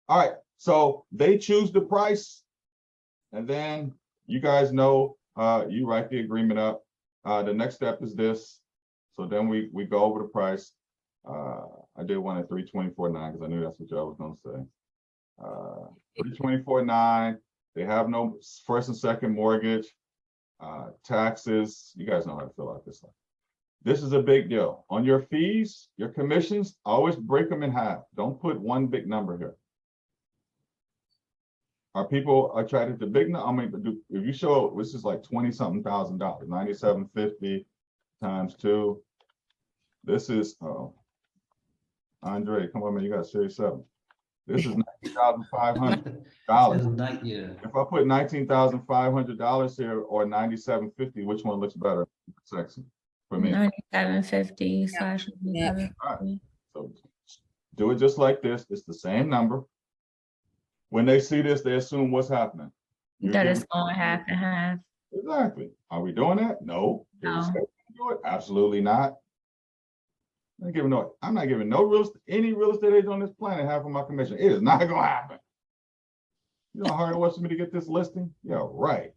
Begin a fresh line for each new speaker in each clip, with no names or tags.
All right, so they choose the price, and then you guys know, you write the agreement up. The next step is this. So then we go over the price. I did one at 324.9 because I knew that's what y'all was gonna say. 324.9. They have no first and second mortgage, taxes. You guys know how to fill out this stuff. This is a big deal. On your fees, your commissions, always break them in half. Don't put one big number here. Are people attracted to big? I mean, if you show this is like 20-something thousand dollars, 9750 times 2. This is Andre, come on, man, you got serious something. This is $19,500.
Yeah.
If I put $19,500 here or 9750, which one looks better? Sexy for me.
9750 slash 9750.
Right. So do it just like this. It's the same number. When they see this, they assume what's happening.
That is going half and half.
Exactly. Are we doing that? No.
No.
Do it? Absolutely not. I'm not giving no any real estate agent on this planet half of my commission. It is not gonna happen. You know how hard it was for me to get this listing? Yeah, right.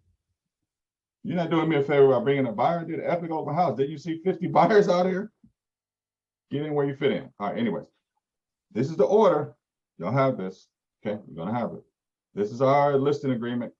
You're not doing me a favor by bringing a buyer. Did an epic open house. Did you see 50 buyers out here? Get in where you fit in. All right, anyways. This is the order. Y'all have this. Okay, you're gonna have it. This is our listing agreement.